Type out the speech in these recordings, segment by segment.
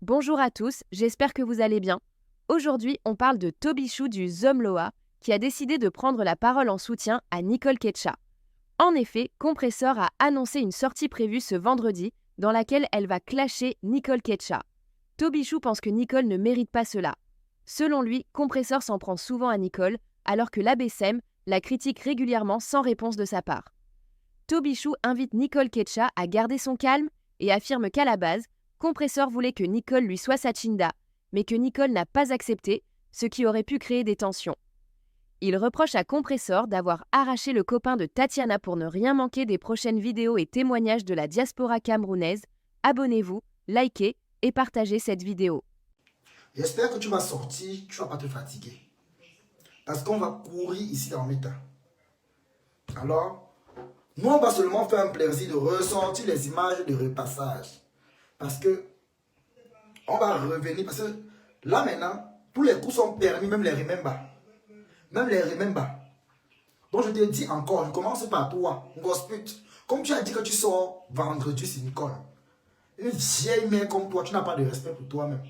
Bonjour à tous, j'espère que vous allez bien. Aujourd'hui, on parle de Toby Chou du Zomloa qui a décidé de prendre la parole en soutien à Nicole Ketcha. En effet, Compressor a annoncé une sortie prévue ce vendredi dans laquelle elle va clasher Nicole Ketcha. Toby Chou pense que Nicole ne mérite pas cela. Selon lui, Compressor s'en prend souvent à Nicole alors que l'ABSM la critique régulièrement sans réponse de sa part. Toby Chou invite Nicole Ketcha à garder son calme et affirme qu'à la base, Compressor voulait que Nicole lui soit sa chinda, mais que Nicole n'a pas accepté, ce qui aurait pu créer des tensions. Il reproche à Compressor d'avoir arraché le copain de Tatiana pour ne rien manquer des prochaines vidéos et témoignages de la diaspora camerounaise. Abonnez-vous, likez et partagez cette vidéo. J'espère que tu vas sortir, tu ne vas pas te fatiguer. Parce qu'on va courir ici dans l'État. Alors, nous on va seulement faire un plaisir de ressortir les images de repassage. Parce que on va revenir, parce que là maintenant, tous les coups sont permis, même les remember. Même les remember. Donc je te dis encore, je commence par toi, Gosput. Comme tu as dit que tu sors vendredi, c'est Nicole. Une vieille mère comme toi, tu n'as pas de respect pour toi-même.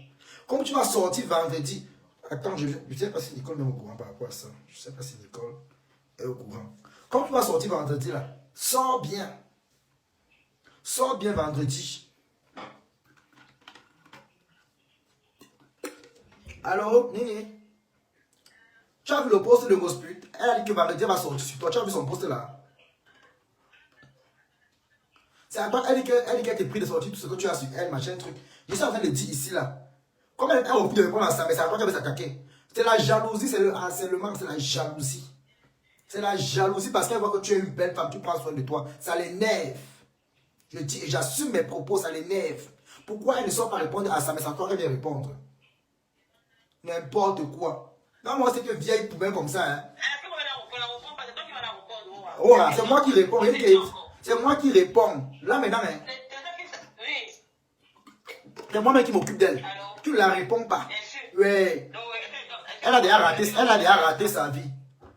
Comme tu vas sortir vendredi, attends, je ne sais pas si Nicole est au courant par rapport à ça. Je ne sais pas si Nicole est au courant. Comme tu vas sortir vendredi là, sors bien. Sors bien vendredi. Alors, Nini, tu as vu le post de Gosput? Elle a dit que vendredi elle va sortir sur toi. Tu as vu son post là? C'est à toi, elle dit qu'elle t'a pris de sortir tout ce que tu as sur elle, machin, truc. Je suis en train de dire ici là. Comme elle a envie de répondre à ça, mais c'est à toi qu'elle veut s'attaquer. C'est la jalousie, c'est le harcèlement, c'est la jalousie. C'est la jalousie parce qu'elle voit que tu es une belle femme, tu prends soin de toi. Ça l'énerve. Je dis et j'assume mes propos, ça l'énerve. Pourquoi elle ne sort pas répondre à ça, mais c'est à toi qu'elle vient répondre? N'importe quoi. Non, moi, c'est une vieille poubelle comme ça. Hein. Oh, c'est moi qui réponds. C'est moi qui réponds. Là, maintenant, hein, c'est moi-même qui m'occupe d'elle. Tu ne la réponds pas. Oui. Elle a déjà raté sa vie.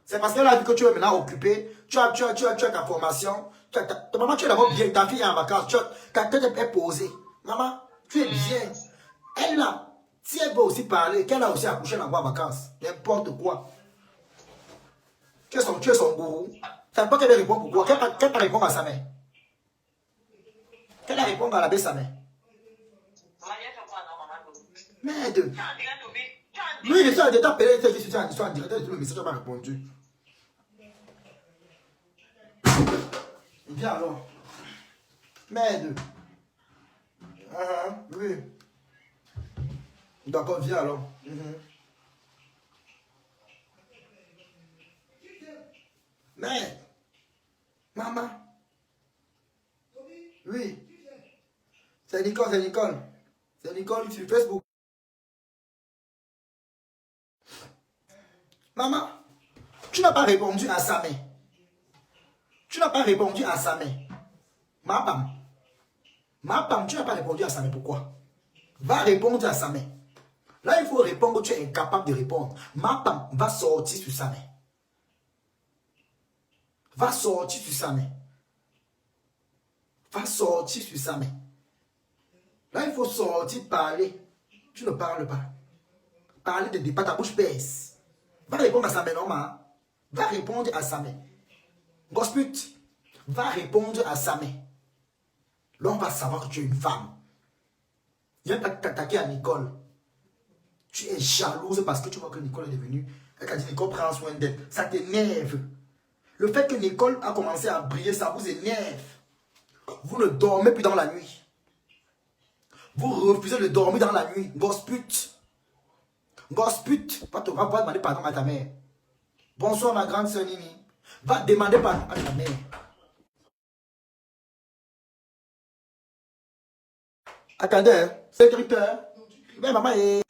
C'est parce qu'elle a vu que tu es maintenant occupé. Tu as ta formation. Ta maman, tu es d'abord bien. Ta fille est en vacances. Ta tête est posée. Maman, tu es bien. Elle là, si elle veut aussi parler, qu'elle a aussi accouché dans en vacances. N'importe quoi. Tu es son gourou. C'est pas qu'elle répond pourquoi. Qu'elle répond à sa mère. Qu'elle répond à la baisse sa mère. Merde. Oui, je suis en direct, je suis en direct, le message n'a pas répondu. Viens alors. Merde. Oui. D'accord, viens alors. Merde. Maman. Oui. C'est Nicole, c'est Nicole. C'est Nicole sur Facebook. Maman, tu n'as pas répondu à sa mère. Tu n'as pas répondu à sa mère. Ma pam, tu n'as pas répondu à sa mère. Pourquoi? Va répondre à sa mère. Là, il faut répondre, tu es incapable de répondre. Ma pam va sortir sur sa mère. Va sortir sur sa mère. Va sortir sur sa mère. Là, il faut sortir, parler. Tu ne parles pas. Parler de débat, ta bouche baisse. Va répondre à sa mère, normal. Va répondre à sa mère. Gosput, va répondre à sa mère. Là, on va savoir que tu es une femme. Viens pas t'attaquer à Nicole. Tu es jalouse parce que tu vois que Nicole est devenue. Elle t'a dit Nicole prend soin d'elle. Ça t'énerve. Le fait que Nicole a commencé à briller, ça vous énerve. Vous ne dormez plus dans la nuit. Vous refusez de dormir dans la nuit. Gosput. Gosput. Va demander pardon à ta mère. Bonsoir ma grande sœur Nini. Va demander pardon à ta mère. Attendez, hein. Secrétaire. Mais maman est...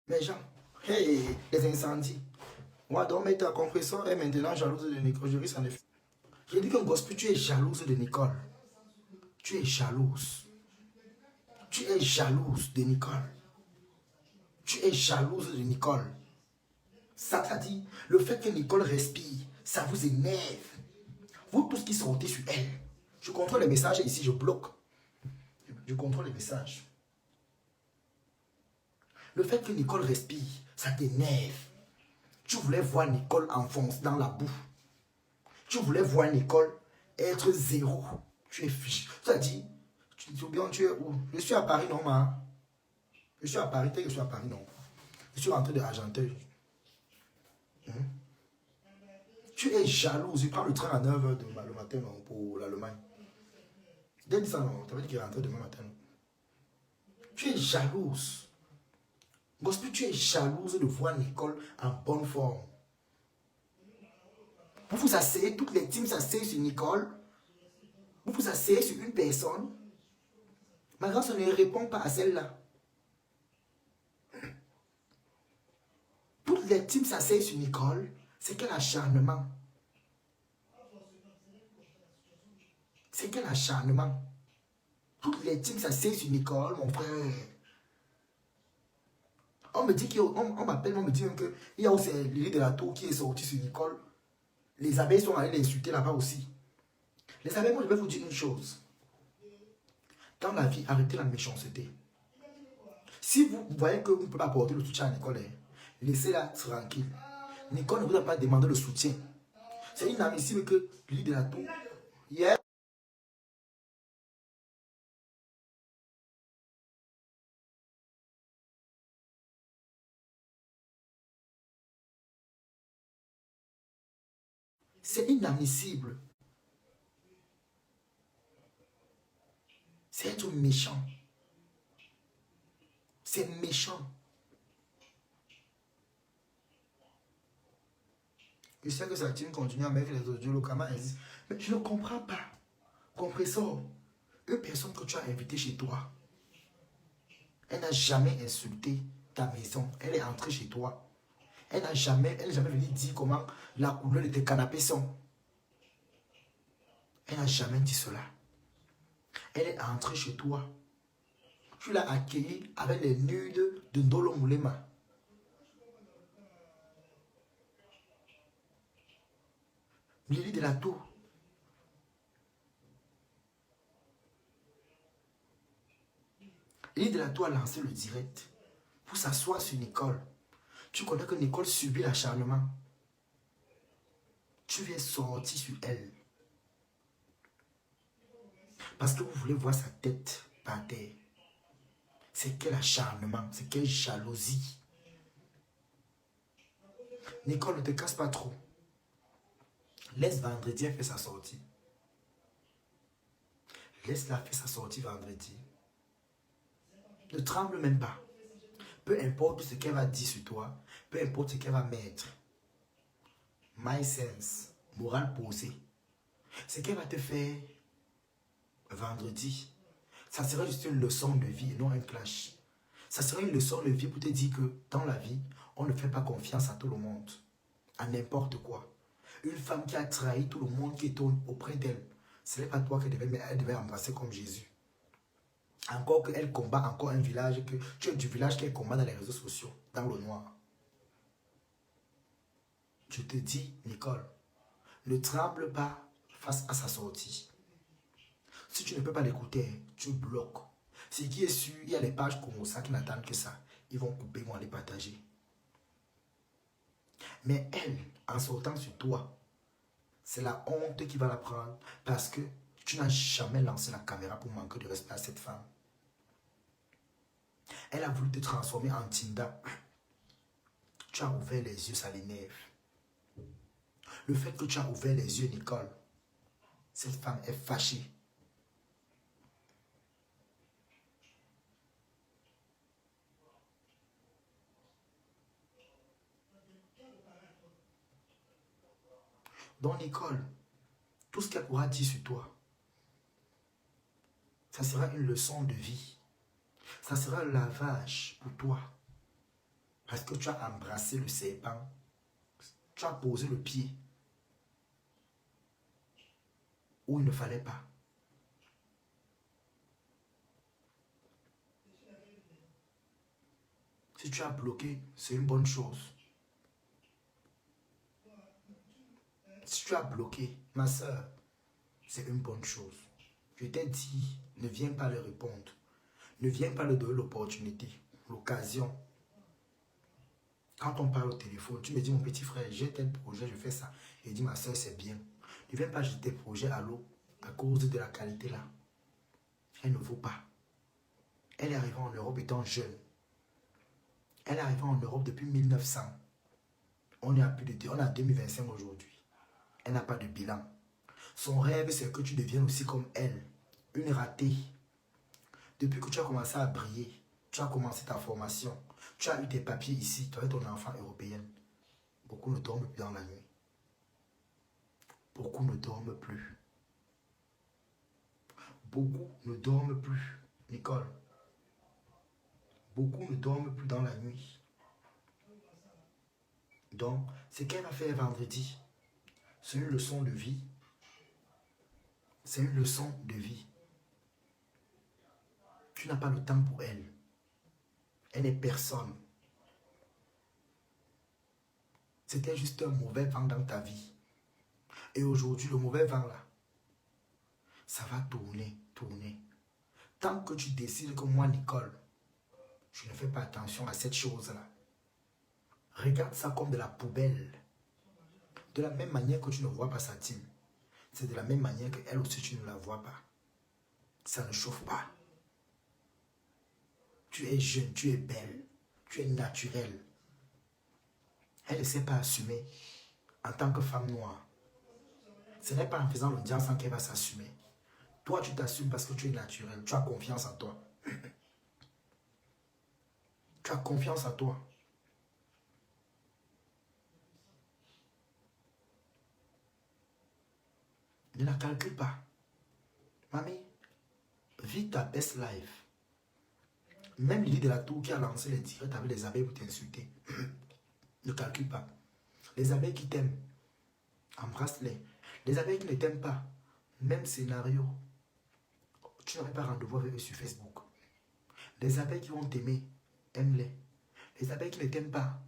Les gens, les incendies. Moi, donc, mettre un compresseur et maintenant jalouse de Nicole, je risque en effet. Je dis que gospel, tu es jalouse de Nicole. Tu es jalouse. Tu es jalouse de Nicole. Tu es jalouse de Nicole. Ça t'a dit, le fait que Nicole respire, ça vous énerve. Vous tous qui sortez sur elle. Je contrôle les messages ici, je bloque. Je contrôle les messages. Le fait que Nicole respire, ça t'énerve. Tu voulais voir Nicole enfoncer dans la boue. Tu voulais voir Nicole être zéro. Tu es fichu. Ça dit, tu dis bien, tu es où? Je suis à Paris, non, ma. Je suis à Paris, je suis à Paris, non. Je suis rentré de Argenteuil. Tu es jaloux. Je prends le train à 9h le matin non, pour l'Allemagne. Dès ça, non. Tu avais dit qu'il rentrait demain matin. Non. Tu es jalouse. Gospel, tu es jalouse de voir Nicole en bonne forme. Vous vous asseyez, toutes les teams s'asseyent sur Nicole. Vous vous asseyez sur une personne. Ma grâce ne répond pas à celle-là. Toutes les teams s'asseyent sur Nicole. C'est quel acharnement. C'est quel acharnement. Toutes les teams s'asseyent sur Nicole, mon frère. On me dit on m'appelle, on me dit même qu'il y a aussi l'île de la tour qui est sorti sur Nicole. Les abeilles sont allées l'insulter là-bas aussi. Les abeilles, moi je vais vous dire une chose. Dans la vie, arrêtez la méchanceté. Si vous voyez que vous ne pouvez pas apporter le soutien à Nicole, laissez-la tranquille. Nicole ne vous a pas demandé le soutien. C'est inadmissible que l'île de la tour. Hier, c'est inadmissible. C'est être méchant. C'est méchant. Je sais que ça continue à mettre les audios localement. Mais je ne comprends pas. Compressor, une personne que tu as invitée chez toi, elle n'a jamais insulté ta maison. Elle est entrée chez toi. Elle n'est jamais venue dire comment la couleur de tes canapés sont. Elle n'a jamais dit cela. Elle est entrée chez toi. Tu l'as accueillie avec les nudes de Ndolo Moulema. Lily de la Tour. Lily de la Tour a lancé le direct pour s'asseoir sur Nicole. Tu connais que Nicole subit l'acharnement. Tu viens sortir sur elle. Parce que vous voulez voir sa tête par terre. C'est quel acharnement, c'est quelle jalousie. Nicole, ne te casse pas trop. Laisse vendredi faire sa sortie. Laisse-la faire sa sortie vendredi. Ne tremble même pas. Peu importe ce qu'elle va dire sur toi, peu importe ce qu'elle va mettre. My sense, morale posée. Ce qu'elle va te faire vendredi, ça sera juste une leçon de vie et non un clash. Ça sera une leçon de vie pour te dire que dans la vie, on ne fait pas confiance à tout le monde. À n'importe quoi. Une femme qui a trahi tout le monde qui est auprès d'elle, ce n'est pas toi qu'elle devait embrasser comme Jésus. Encore qu'elle combat encore un village, que tu es du village qu'elle combat dans les réseaux sociaux, dans le noir. Je te dis, Nicole, ne tremble pas face à sa sortie. Si tu ne peux pas l'écouter, tu bloques. Ce qui est sûr, il y a les pages comme ça qui n'attendent que ça. Ils vont couper, ils vont les partager. Mais elle, en sortant sur toi, c'est la honte qui va la prendre parce que tu n'as jamais lancé la caméra pour manquer de respect à cette femme. Elle a voulu te transformer en Tinda. Tu as ouvert les yeux, ça l'énerve. Le fait que tu as ouvert les yeux, Nicole, cette femme est fâchée. Donc Nicole, tout ce qu'elle pourra dire sur toi, ça sera une leçon de vie. Ça sera un lavage pour toi. Parce que tu as embrassé le serpent. Tu as posé le pied. où il ne fallait pas. Si tu as bloqué, c'est une bonne chose. Si tu as bloqué, ma soeur, c'est une bonne chose. Je t'ai dit, ne viens pas leur répondre. Ne viens pas leur donner l'opportunité, l'occasion. Quand on parle au téléphone, tu me dis, mon petit frère, j'ai tel projet, je fais ça. Et dis, ma soeur, c'est bien. Ne viens pas jeter tes projets à l'eau à cause de la qualité là. Elle ne vaut pas. Elle est arrivée en Europe étant jeune. Elle est arrivée en Europe depuis 1900. On est à 2025 aujourd'hui. Elle n'a pas de bilan. Son rêve, c'est que tu deviennes aussi comme elle. Une ratée. Depuis que tu as commencé à briller, tu as commencé ta formation, tu as eu tes papiers ici, tu as ton enfant européen. Beaucoup ne dorment plus dans la nuit. Beaucoup ne dorment plus. Beaucoup ne dorment plus, Nicole. Beaucoup ne dorment plus dans la nuit. Donc, ce qu'elle a fait vendredi, c'est une leçon de vie. C'est une leçon de vie. Tu n'as pas le temps pour elle. Elle n'est personne. C'était juste un mauvais vent dans ta vie. Et aujourd'hui, le mauvais vent là, ça va tourner, tourner. Tant que tu décides que moi, Nicole, je ne fais pas attention à cette chose-là. Regarde ça comme de la poubelle. De la même manière que tu ne vois pas sa team. C'est de la même manière qu'elle aussi, tu ne la vois pas. Ça ne chauffe pas. Tu es jeune, tu es belle, tu es naturelle. Elle ne sait pas assumer en tant que femme noire. Ce n'est pas en faisant l'audience qu'elle va s'assumer. Toi, tu t'assumes parce que tu es naturelle. Tu as confiance en toi. Tu as confiance en toi. Ne la calcule pas. Mamie, vis ta best life. Même Lily de la Tour qui a lancé les directs avec les abeilles pour t'insulter. Ne calcule pas. Les abeilles qui t'aiment, embrasse-les. Les abeilles qui ne t'aiment pas, même scénario. Tu n'aurais pas rendez-vous avec eux sur Facebook. Les abeilles qui vont t'aimer, aime-les. Les abeilles qui ne t'aiment pas,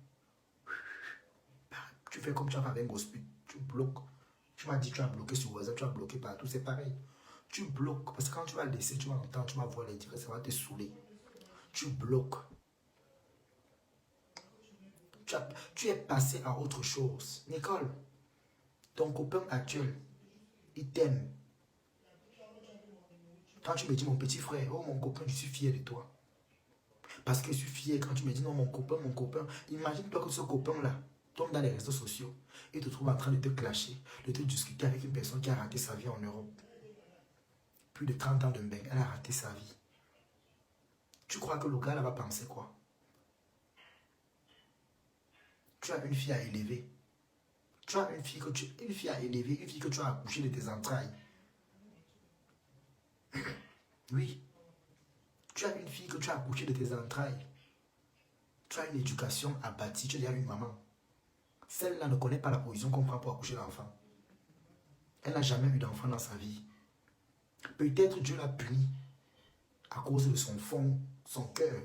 tu fais comme tu as fait avec un gospel. Tu bloques. Tu m'as dit tu as bloqué sur WhatsApp, tu as bloqué partout, c'est pareil. Tu bloques, parce que quand tu vas laisser, tu vas entendre, tu vas voir les directs, ça va te saouler. Tu bloques. Tu es passé à autre chose. Nicole, ton copain actuel, il t'aime. Quand tu me dis mon petit frère, oh mon copain, je suis fier de toi. Parce que je suis fier quand tu me dis non mon copain, imagine-toi que ce copain-là tombe dans les réseaux sociaux et te trouve en train de te clasher, de te discuter avec une personne qui a raté sa vie en Europe. Plus de 30 ans de bain, elle a raté sa vie. Tu crois que le gars là va penser quoi? Tu as une fille à élever. Tu as une fille à élever, une fille que tu as accouchée de tes entrailles. Oui. Tu as une fille que tu as accouchée de tes entrailles. Tu as une éducation à bâtir, tu as une maman. Celle-là ne connaît pas la position qu'on prend pour accoucher l'enfant. Elle n'a jamais eu d'enfant dans sa vie. Peut-être Dieu l'a punie à cause de son fond, son cœur.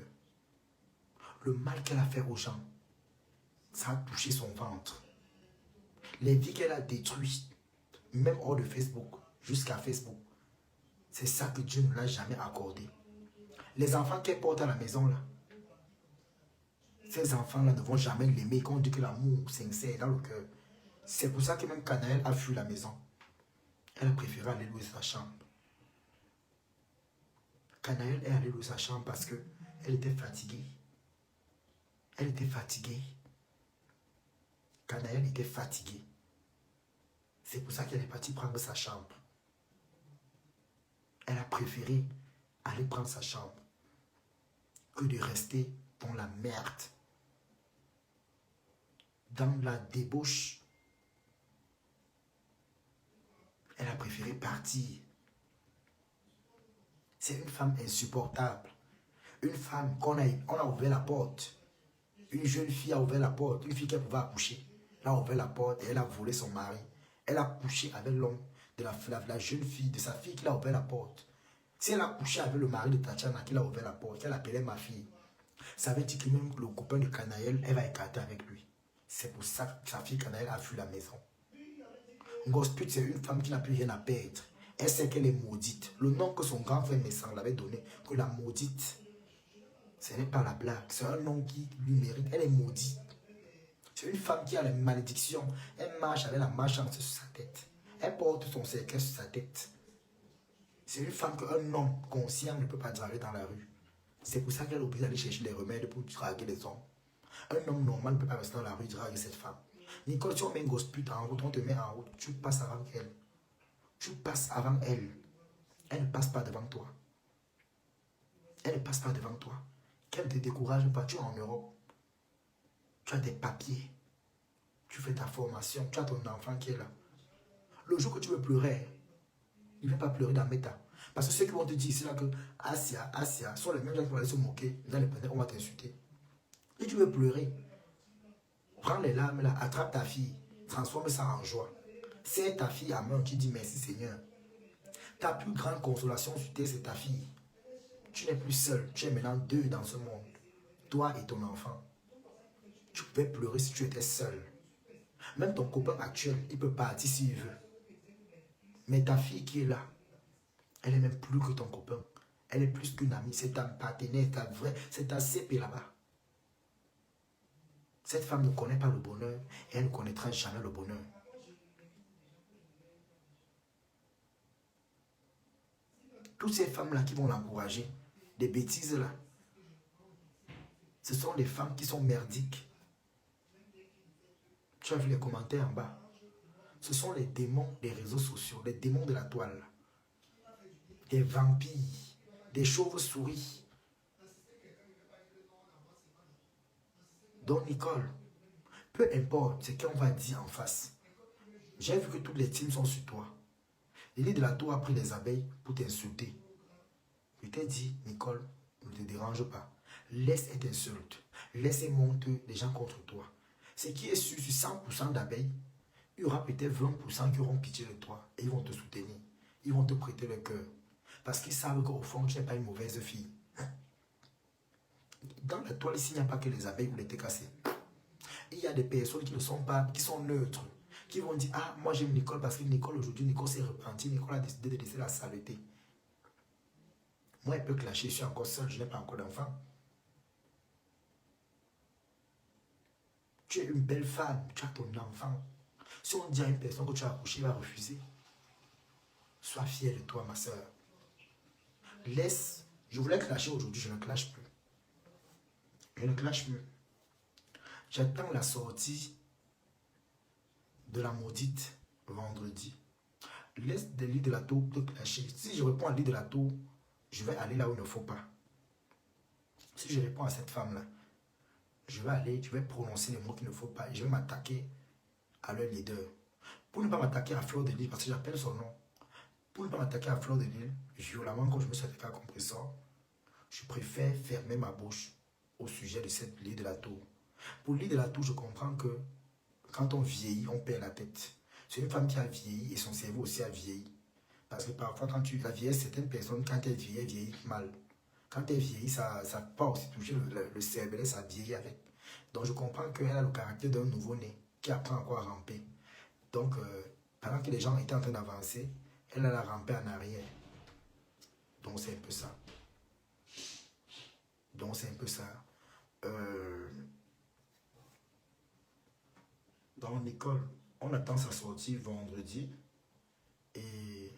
Le mal qu'elle a fait aux gens, ça a touché son ventre. Les vies qu'elle a détruites, même hors de Facebook, jusqu'à Facebook, c'est ça que Dieu ne l'a jamais accordé. Les enfants qu'elle porte à la maison, là, ces enfants-là ne vont jamais l'aimer quand on dit que l'amour sincère dans le cœur. C'est pour ça que même Canaël a fui la maison. Elle a préféré aller louer sa chambre. Canaël est allée louer sa chambre parce qu'elle était fatiguée. Elle était fatiguée. Canaël était fatiguée. C'est pour ça qu'elle est partie prendre sa chambre. Elle a préféré aller prendre sa chambre que de rester dans la merde, dans la débauche. Elle a préféré partir. C'est une femme insupportable. Une femme on a ouvert la porte. Une jeune fille a ouvert la porte. Une fille qui pouvait accoucher. Elle a ouvert la porte et elle a volé son mari. Elle a couché avec l'homme de la jeune fille, de sa fille qui a ouvert la porte. Si elle a couché avec le mari de Tatiana qui a ouvert la porte, qu'elle appelait ma fille, ça veut dire que même le copain de Canaël, elle va écarter avec lui. C'est pour ça que sa fille Canaël a fui la maison. Ngosput, c'est une femme qui n'a plus rien à perdre. Elle sait qu'elle est maudite. Le nom que son grand frère Messang l'avait donné, que la maudite, ce n'est pas la blague. C'est un nom qui lui mérite. Elle est maudite. C'est une femme qui a la malédiction. Elle marche avec la malchance sur sa tête. Elle porte son cercueil sur sa tête. C'est une femme qu'un homme conscient ne peut pas draguer dans la rue. C'est pour ça qu'elle est obligée d'aller chercher les remèdes pour draguer les hommes. Un homme normal ne peut pas rester dans la rue et draguer cette femme. Nicole, si on met une grosse pute en route, on te met en route, tu passes avant elle. Tu passes avant elle. Elle ne passe pas devant toi. Elle ne passe pas devant toi. Qu'elle ne te décourage pas. Tu es en Europe. Tu as des papiers. Tu fais ta formation. Tu as ton enfant qui est là. Le jour que tu veux pleurer, il ne va pas pleurer dans Meta. Parce que ceux qui vont te dire, c'est là que Asia, sont les mêmes gens qui vont aller se moquer. Dans les panneaux, on va t'insulter. Si tu veux pleurer, prends les larmes là, attrape ta fille, transforme ça en joie. Serre ta fille à main, tu dis merci Seigneur. Ta plus grande consolation sur terre, c'est ta fille. Tu n'es plus seul, tu es maintenant deux dans ce monde. Toi et ton enfant. Tu pouvais pleurer si tu étais seul. Même ton copain actuel, il peut partir s'il veut. Mais ta fille qui est là, elle est même plus que ton copain. Elle est plus qu'une amie, c'est ta partenaire, ta vraie, c'est ta CP là-bas. Cette femme ne connaît pas le bonheur et elle ne connaîtra jamais le bonheur. Toutes ces femmes-là qui vont l'encourager, des bêtises là, ce sont les femmes qui sont merdiques. Tu as vu les commentaires en bas. Ce sont les démons des réseaux sociaux, les démons de la toile. Des vampires, des chauves-souris. Donc Nicole, peu importe ce qu'on va dire en face, j'ai vu que toutes les teams sont sur toi. L'élite de la tour a pris les abeilles pour t'insulter. Je t'ai dit, Nicole, ne te dérange pas. Laisse cette insulte. Laisse monter les gens contre toi. Ce qui est sûr, sur 100% d'abeilles, il y aura peut-être 20% qui auront pitié de toi et ils vont te soutenir. Ils vont te prêter le cœur. Parce qu'ils savent qu'au fond, tu n'es pas une mauvaise fille. Dans la toile, ici, il n'y a pas que les abeilles ou les cassés. Il y a des personnes qui ne sont pas, qui sont neutres, qui vont dire, ah, moi j'aime Nicole parce que Nicole aujourd'hui, Nicole s'est repentie, Nicole a décidé de laisser la saleté. Moi, elle peut clasher, je suis encore seul, je n'ai pas encore d'enfant. Tu es une belle femme, tu as ton enfant. Si on dit à une personne que tu as accouché, il va refuser. Sois fière de toi, ma soeur. Laisse, je voulais clasher aujourd'hui, je ne clash plus. Je ne clash plus. J'attends la sortie de la maudite vendredi. Laisse des lits de la tour te clasher. Si je réponds à l'lit de la tour, je vais aller là où il ne faut pas. Si je réponds à cette femme-là, je vais aller, je vais prononcer les mots qu'il ne faut pas et je vais m'attaquer à leur leader. Pour ne pas m'attaquer à Fleur de Lille, parce que j'appelle son nom, pour ne pas m'attaquer à Fleur de Lille, violemment, quand je me suis attaqué à compresseur, je préfère fermer ma bouche au sujet de cette lit de la tour. Pour l'île de la tour, je comprends que quand on vieillit, on perd la tête. C'est une femme qui a vieilli et son cerveau aussi a vieilli. Parce que parfois, quand tu la vieillis, certaines personnes, quand elles vieillissent mal. Quand elles vieillissent, ça peut aussi toucher le cerveau, ça vieillit avec. Donc, je comprends qu'elle a le caractère d'un nouveau-né qui apprend encore à ramper. Donc, pendant que les gens étaient en train d'avancer, elle a rampé en arrière. Donc, c'est un peu ça. Donc, c'est un peu ça. Dans l'école, on attend sa sortie vendredi. Et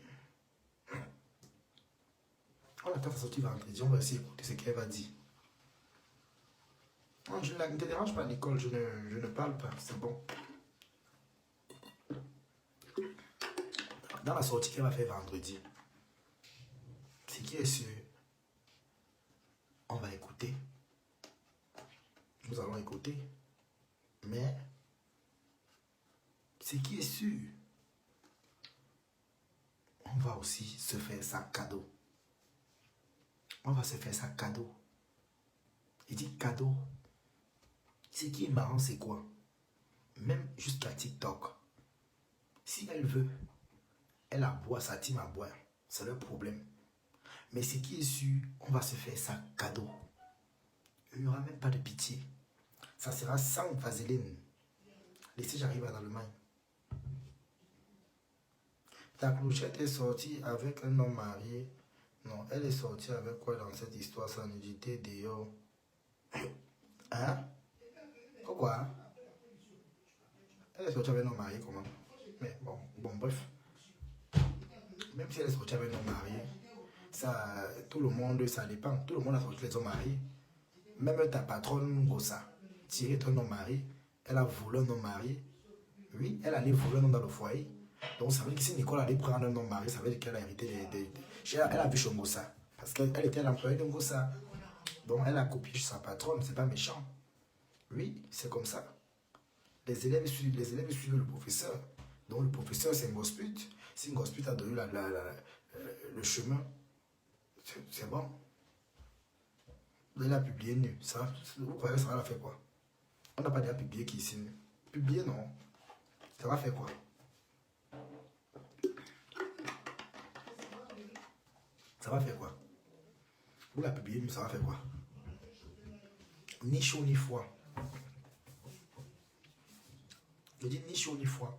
on attend sa sortie vendredi. On va essayer d'écouter ce qu'elle va dire. Non, je ne te dérange pas, Nicole. Je ne parle pas. C'est bon. Dans la sortie qu'elle va faire vendredi, ce qui est sûr, on va écouter. Nous allons écouter. Mais ce qui est sûr, on va aussi se faire ça cadeau. On va se faire ça cadeau. Il dit cadeau. Ce qui est marrant, c'est quoi? Même jusqu'à TikTok. Si elle veut, Elle aboie, sa team aboie. C'est leur problème. Mais ce qui est sûr, on va se faire ça cadeau. Il n'y aura même pas de pitié. Ça sera sans vaseline. Laissez, j'arrive à l'Allemagne. Ta clochette est sortie avec un homme marié. Non, elle est sortie avec quoi dans cette histoire? Sa nudité dehors. Hein? Pourquoi? Elle est sortie avec un homme marié, comment? Mais bon, bref. Même si elle est sortie avec un homme marié, ça, tout le monde, ça dépend. Tout le monde a sorti les hommes mariés. Même ta patronne, Gossa, tiré ton homme marié, elle a volé un homme marié. Oui, elle allait voler un homme dans le foyer. Donc ça veut dire que si Nicole allait prendre un homme marié, ça veut dire qu'elle a hérité elle a vu chez Gossa. Parce qu'elle était l'employée de Gossa. Donc elle a copié chez sa patronne, c'est pas méchant. Oui, c'est comme ça. Les élèves suivent le professeur. Donc le professeur, c'est une grosse pute. Si une grosse pute a donné le chemin, c'est bon. Elle a publié nu. Ça, vous croyez que ça va faire quoi? On n'a pas déjà publié qui ici. Publier, non. Ça va faire quoi? Ça va faire quoi? Vous la publiez nu, ça va faire quoi? Ni chaud ni froid. Je dis ni chaud ni froid.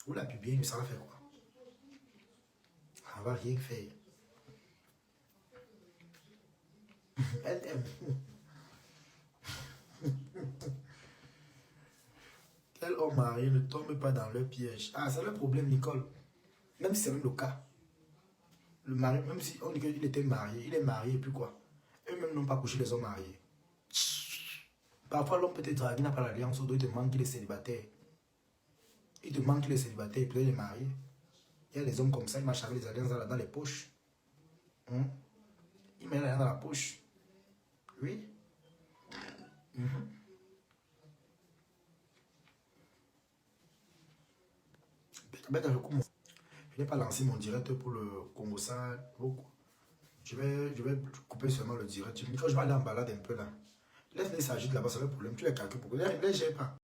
Vous la publiez nu, ça va faire quoi? Ça va rien faire. Elle aime. Quel homme marié ne tombe pas dans leur piège. Ah, c'est le problème, Nicole. Même si c'est même le cas. Le mari, même si on dit qu'il était marié, il est marié et puis quoi? Eux-mêmes n'ont pas couché les hommes mariés. Parfois, l'homme peut être dragué, n'a pas l'alliance, il te manque qu'il est célibataire. Il te manque qu'il est célibataire et puis il est marié. Il y a des hommes comme ça, ils marchent avec les alliances dans les poches. Il met l'alliance dans la poche. Oui. Je n'ai pas lancé mon direct pour le Congo ça. Je vais couper seulement le direct. Quand je vais aller en balade un peu là. Laisse-les s'agiter là-bas, c'est le problème. Tu les calcules pourquoi. Les gère pas.